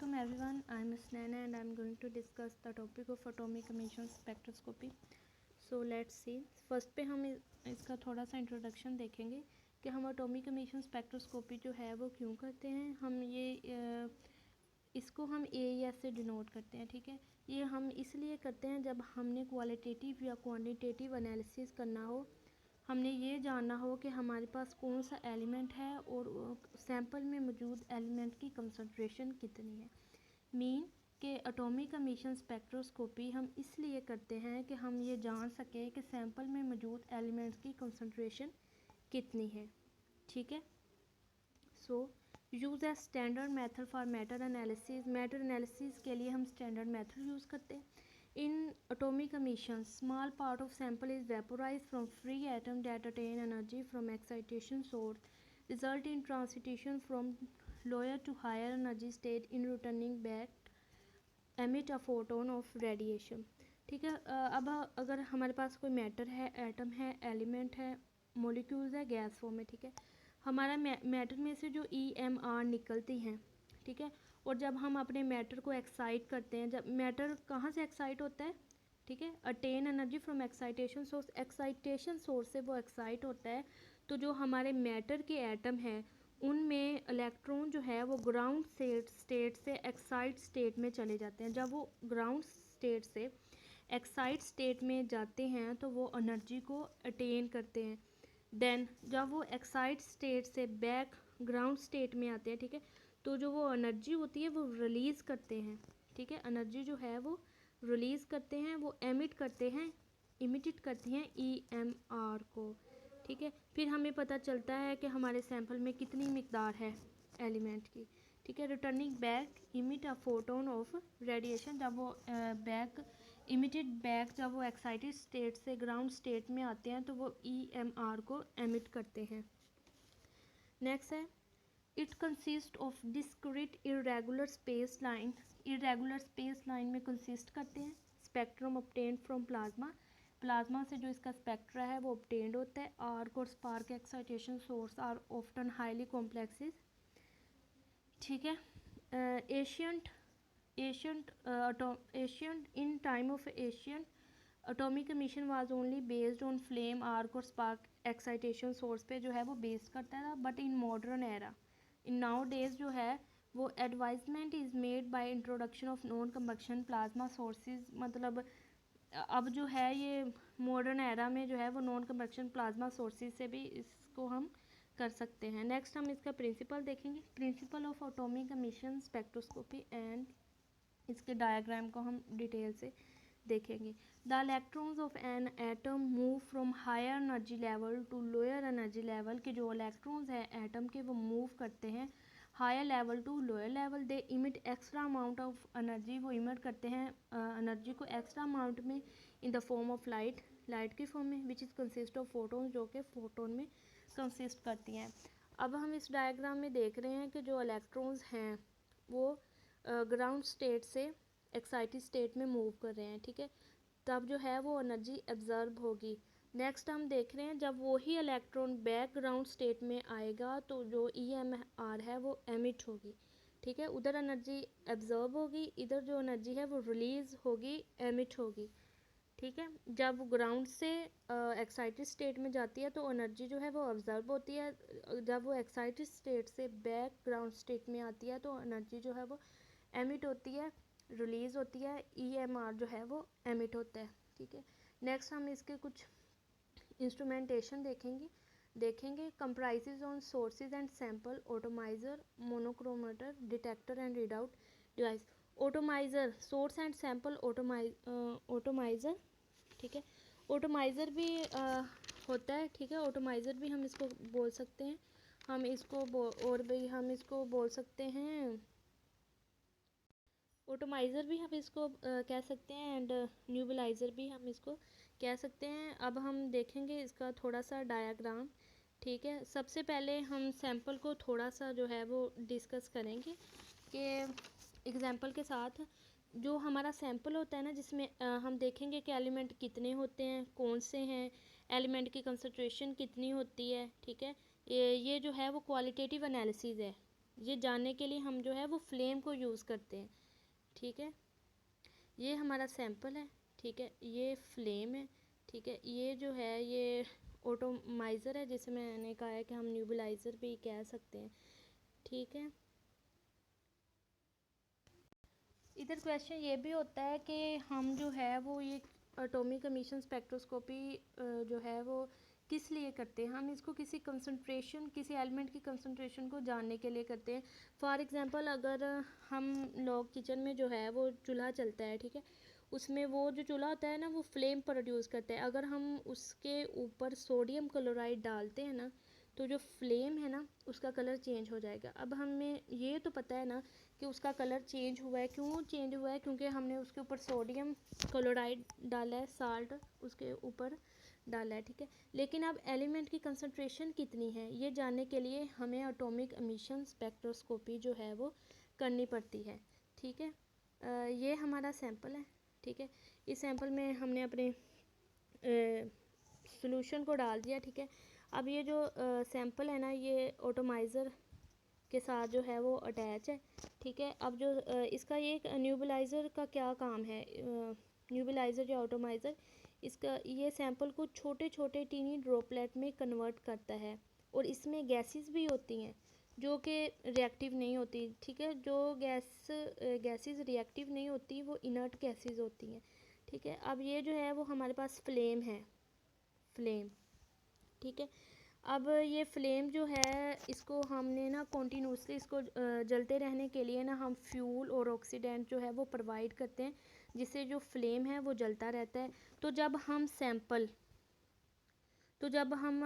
Welcome everyone, I am Snana and I am going to discuss the topic of atomic emission spectroscopy. So let's see. First पे हम इसका थोड़ा सा introduction देखेंगे कि हम एटॉमिक एमिशन स्पेक्ट्रोस्कोपी जो है वो क्यों करते हैं। हम ये इसको हम AES से डिनोट करते हैं, ठीक है। ये हम इसलिए करते हैं जब हमने क्वालिटेटिव या क्वांटिटेटिव एनालिसिस करना हो, हमने ये जानना हो कि हमारे पास कौन सा एलिमेंट है और सैंपल में मौजूद एलिमेंट की कंसंट्रेशन कितनी है। मीन कि एटॉमिक एमिशन स्पेक्ट्रोस्कोपी हम इसलिए करते हैं कि हम ये जान सकें कि सैंपल में मौजूद एलिमेंट्स की कंसंट्रेशन कितनी है, ठीक है। So use as standard method for matter analysis. Matter analysis के लिए हम स्टैंडर्ड मेथड यूज़ करते हैं। In atomic emissions, small part of sample is vaporized from free atom that attain energy from excitation source, result in transition from lower to higher energy state in returning back emit a photon of radiation, ठीक है। अब अगर हमारे पास कोई matter है, atom है, element है, molecules है गैस फॉर्म में, ठीक है। हमारा मैटर में से जो EMR निकलती हैं, ठीक है, और जब हम अपने मैटर को एक्साइट करते हैं, जब मैटर कहाँ से एक्साइट होता है, ठीक है, attain energy from excitation source, excitation source से वो एक्साइट होता है, तो जो हमारे मैटर के एटम हैं उनमें इलेक्ट्रॉन जो है वो ग्राउंड स्टेट से एक्साइट स्टेट में चले जाते हैं। जब वो ग्राउंड स्टेट से एक्साइट स्टेट में जाते हैं तो वो एनर्जी को अटेन करते हैं। देन जब वो एक्साइट स्टेट से बैक ग्राउंड स्टेट में आते हैं, ठीक है, तो जो वो एनर्जी होती है वो रिलीज़ करते हैं, ठीक है। एनर्जी जो है वो रिलीज़ करते हैं, वो एमिट करते हैं, इमिटेट करते हैं EMR को, ठीक है। फिर हमें पता चलता है कि हमारे सैंपल में कितनी मिकदार है एलिमेंट की, ठीक है। Returning back emit a photon of radiation, जब वो बैक इमिटेड बैक जब वो एक्साइटेड स्टेट से ग्राउंड स्टेट में आते हैं तो वो EMR को एमिट करते हैं। नेक्स्ट है it consist of discrete irregular space line. Irregular space line में कंसिस्ट करते हैं। Spectrum obtained from plasma, plasma से जो इसका स्पेक्ट्रा है वो ऑब्टेन्ड होता है। आर्क और spark excitation source are often highly complexes, ठीक है। Ancient in time of ancient atomic emission was only based on flame, arc और स्पार्क एक्साइटेशन सोर्स पे जो है वो बेस करता था। But in modern era, in nowadays जो है वो advancement is made by introduction of non combustion plasma sources. मतलब अब जो है ये मॉडर्न एरा में जो है वो नॉन कंबक्शन प्लाज्मा सोर्सेज से भी इसको हम कर सकते हैं। नेक्स्ट हम इसका प्रिंसिपल देखेंगे, principle of atomic emission spectroscopy, and इसके डायग्राम को हम डिटेल से देखेंगे। The electrons of an atom move from higher energy level to lower energy level, के जो इलेक्ट्रॉन्स हैं एटम के वो मूव करते हैं higher level to lower level. They emit extra amount of energy, वो इमिट करते हैं एनर्जी को एक्स्ट्रा अमाउंट में in the form of light, light की फॉर्म में, which is consist of photon, जो कि फोटोन में कंसिस्ट करती हैं। अब हम इस डायग्राम में देख रहे हैं कि जो इलेक्ट्रॉन्स हैं वो ग्राउंड स्टेट से एक्साइटेड स्टेट में मूव कर रहे हैं, ठीक है। तब जो है वो एनर्जी एब्जर्व होगी। नेक्स्ट हम देख रहे हैं जब वही इलेक्ट्रॉन बैकग्राउंड स्टेट में आएगा तो जो EMR है वो एमिट होगी, ठीक है। उधर एनर्जी एब्जर्व होगी, इधर जो एनर्जी है वो रिलीज़ होगी, एमिट होगी, ठीक है। जब ग्राउंड से एक्साइटेड स्टेट में जाती है तो एनर्जी जो है वो ऑब्जर्व होती है, जब वो एक्साइटेड स्टेट से बैकग्राउंड स्टेट में आती है तो एनर्जी जो है वो एमिट होती है, रिलीज़ होती है, EMR जो है वो एमिट होता है, ठीक है। नेक्स्ट हम इसके कुछ इंस्ट्रूमेंटेशन देखेंगे comprises on sources and sample, atomiser, monochromator, detector and readout device. Atomiser source and sample atomiser, ठीक है। ऑटोमाइज़र भी होता है, ठीक है। ऑटोमाइज़र भी हम इसको बोल सकते हैं, हम इसको और भी हम इसको बोल सकते हैं, ऑटोमाइज़र भी हम इसको कह सकते हैं, एंड न्यूबलाइज़र भी हम इसको कह सकते हैं। अब हम देखेंगे इसका थोड़ा सा डायग्राम, ठीक है। सबसे पहले हम सैंपल को थोड़ा सा जो है वो डिस्कस करेंगे कि एग्जांपल के साथ जो हमारा सैंपल होता है ना, जिसमें हम देखेंगे कि एलिमेंट कितने होते हैं, कौन से हैं, एलिमेंट की कंसंट्रेशन कितनी होती है, ठीक है। ये जो है वो क्वालिटेटिव एनालिसिस है, ये जानने के लिए हम जो है वो फ्लेम को यूज़ करते हैं। ठीक है, ये हमारा सैंपल है। ठीक है, ये फ्लेम है। ठीक है, ये जो है ये ऑटोमाइज़र है, जिसे मैंने कहा है कि हम न्यूबलाइज़र भी कह सकते हैं। ठीक है, इधर क्वेश्चन ये भी होता है कि हम जो है वो ये एटॉमिक एमिशन स्पेक्ट्रोस्कोपी जो है वो किस लिए करते हैं। हम इसको किसी कंसंट्रेशन, किसी एलिमेंट की कंसंट्रेशन को जानने के लिए करते हैं। फॉर एग्जांपल, अगर हम लोग किचन में जो है वो चूल्हा चलता है, ठीक है, उसमें वो जो चूल्हा होता है ना वो फ्लेम प्रोड्यूस करता है। अगर हम उसके ऊपर सोडियम क्लोराइड डालते हैं ना, तो जो फ्लेम है ना उसका कलर चेंज हो जाएगा। अब हमें ये तो पता है ना कि उसका कलर चेंज हुआ है। क्यों चेंज हुआ है? क्योंकि हमने उसके ऊपर सोडियम क्लोराइड डाला है, साल्ट उसके ऊपर डाला है। ठीक है, लेकिन अब एलिमेंट की कंसंट्रेशन कितनी है ये जानने के लिए हमें एटॉमिक एमिशन स्पेक्ट्रोस्कोपी जो है वो करनी पड़ती है। ठीक है, ये हमारा सैंपल है। ठीक है, इस सैंपल में हमने अपने सॉल्यूशन को डाल दिया। ठीक है, अब ये जो सैंपल है ना ये ऑटोमाइज़र के साथ जो है वो अटैच है। ठीक है, अब जो इसका ये न्यूबलाइज़र का क्या काम है, न्यूबलाइज़र या ऑटोमाइज़र, इसका ये सैंपल को छोटे छोटे टीनी ड्रॉपलेट में कन्वर्ट करता है। और इसमें गैसेस भी होती हैं जो कि रिएक्टिव नहीं होती। ठीक है, जो गैसेस रिएक्टिव नहीं होती वो इनर्ट गैसेस होती हैं। ठीक है, अब ये जो है वो हमारे पास फ्लेम है, फ्लेम। ठीक है, अब ये फ्लेम जो है इसको हमने ना कॉन्टीन्यूसली इसको जलते रहने के लिए ना हम फ्यूल और ऑक्सीडेंट जो है वो प्रोवाइड करते हैं, जिससे जो फ्लेम है वो जलता रहता है। तो जब हम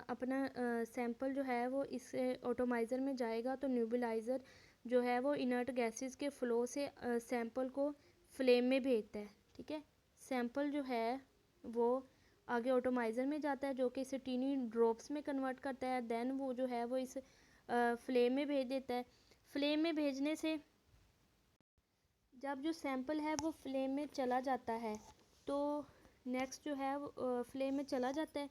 अपना सैंपल जो है वो इस ऑटोमाइज़र में जाएगा तो न्यूबलाइज़र जो है वो इनर्ट गैसेस के फ़्लो से सैंपल को फ्लेम में भेजता है। ठीक है, सैंपल जो है वो आगे ऑटोमाइज़र में जाता है जो कि इसे टीनी ड्रॉप्स में कन्वर्ट करता है। देन वो जो है वो इस फ्लेम में भेज देता है। फ्लेम में भेजने से जब जो सैंपल है वो फ्लेम में चला जाता है तो नेक्स्ट जो है वो फ्लेम में चला जाता है।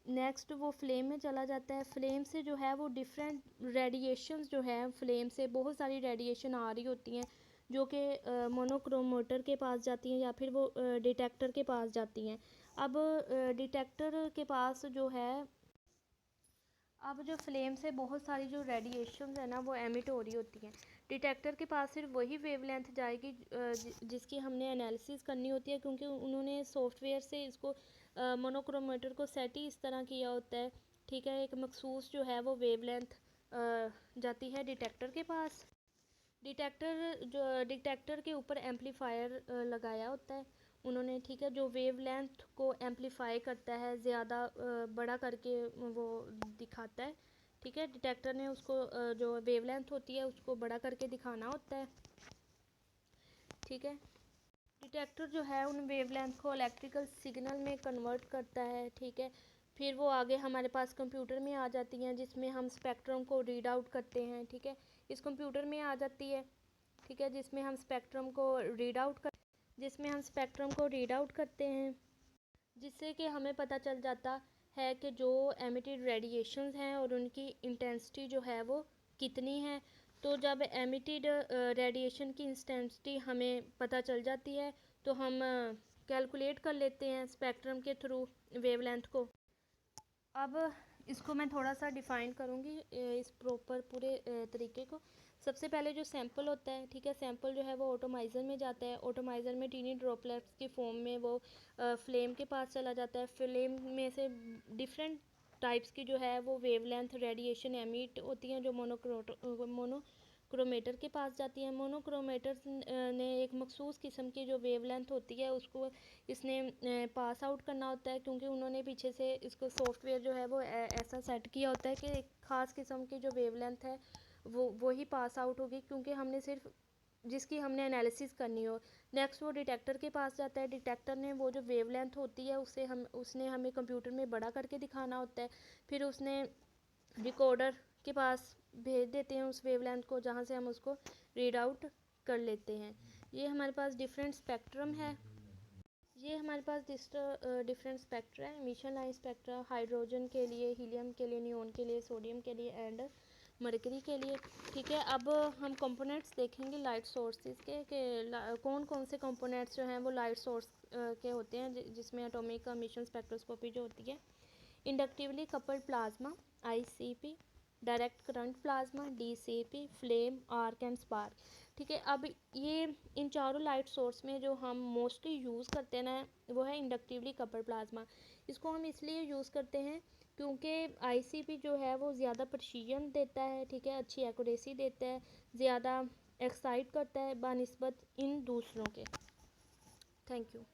नेक्स्ट वो फ्लेम में चला जाता है। फ्लेम से जो है वो डिफरेंट रेडिएशंस जो है, फ्लेम से बहुत सारी रेडिएशन आ रही होती हैं जो कि मोनोक्रोमोमीटर के पास जाती हैं या फिर वो डिटेक्टर के पास जाती हैं। अब डिटेक्टर के पास जो है, अब जो फ्लेम से बहुत सारी जो रेडिएशंस है ना वो एमिट हो रही होती हैं। डिटेक्टर के पास सिर्फ वही वेवलेंथ जाएगी जिसकी हमने एनालिसिस करनी होती है, क्योंकि उन्होंने सॉफ्टवेयर से इसको मोनोक्रोमीटर को सेट ही इस तरह किया होता है। ठीक है, एक मखसूस जो है वो वेवलेंथ जाती है डिटेक्टर के पास। डिटेक्टर के ऊपर एम्पलीफायर लगाया होता है उन्होंने। ठीक है, जो वेवलेंथ को एम्पलीफाई करता है, ज़्यादा बड़ा करके वो दिखाता है। ठीक है, डिटेक्टर ने उसको जो वेवलेंथ होती है उसको बड़ा करके दिखाना होता है। ठीक है, डिटेक्टर जो है उन वेवलेंथ को इलेक्ट्रिकल सिग्नल में कन्वर्ट करता है। ठीक है, फिर वो आगे हमारे पास कंप्यूटर में आ जाती हैं जिसमें हम स्पेक्ट्रम को रीड आउट करते हैं। ठीक है, इस कंप्यूटर में आ जाती है। ठीक है, जिसमें हम स्पेक्ट्रम को रीड आउट करते हैं, जिससे कि हमें पता चल जाता है कि जो एमिटेड रेडिएशंस हैं और उनकी इंटेंसिटी जो है वो कितनी है। तो जब एमिटेड रेडिएशन की इंटेंसिटी हमें पता चल जाती है तो हम कैलकुलेट कर लेते हैं स्पेक्ट्रम के थ्रू वेवलेंथ को। अब इसको मैं थोड़ा सा डिफ़ाइन करूँगी इस प्रॉपर पूरे तरीके को। सबसे पहले जो सैंपल होता है, ठीक है, सैंपल जो है वो ऑटोमाइज़र में जाता है। ऑटोमाइज़र में टीनी ड्रॉपलेट्स की फॉर्म में वो फ्लेम के पास चला जाता है। फ्लेम में से डिफरेंट टाइप्स की जो है वो वेवलेंथ रेडिएशन एमिट होती हैं जो मोनोक्रोमेटर के पास जाती हैं। मोनोक्रोमेटर ने एक मखसूस किस्म की जो वेवलेंथ होती है उसको इसने पास आउट करना होता है, क्योंकि उन्होंने पीछे से इसको सॉफ्टवेयर जो है वो ऐसा सेट किया होता है कि एक ख़ास किस्म की जो वेवलेंथ है वो ही पास आउट होगी, क्योंकि हमने सिर्फ जिसकी हमने एनालिसिस करनी हो। नेक्स्ट वो डिटेक्टर के पास जाता है। डिटेक्टर ने वो जो वेवलेंथ होती है उसने हमें कंप्यूटर में बड़ा करके दिखाना होता है। फिर उसने रिकॉर्डर के पास भेज देते हैं उस वेवलेंथ को, जहाँ से हम उसको रीड आउट कर लेते हैं। ये हमारे पास डिफरेंट स्पेक्ट्रम है। ये हमारे पास डिफरेंट स्पेक्ट्रा है। एमिशन लाइन स्पेक्ट्रा हाइड्रोजन के लिए, हीलियम के लिए, नियोन के लिए, सोडियम के लिए एंड मरकरी के लिए। ठीक है, अब हम कंपोनेंट्स देखेंगे लाइट सोर्सेज के कि कौन कौन से कंपोनेंट्स जो हैं वो लाइट सोर्स के होते हैं जिसमें एटॉमिक एमिशन स्पेक्ट्रोस्कोपी जो होती है। Inductively coupled plasma ICP, direct current plasma DCP, flame, arc and spark. ठीक है, अब ये इन चारों लाइट सोर्स में जो हम मोस्टली यूज़ करते हैं ना वो है इंडक्टिवली कपल्ड प्लाज्मा। इसको हम इसलिए यूज़ करते हैं क्योंकि ICP जो है वो ज़्यादा प्रेसिजन देता है, ठीक है, अच्छी एक्यूरेसी देता है, ज़्यादा एक्साइट करता है बानिस्बत इन दूसरों के। Thank you.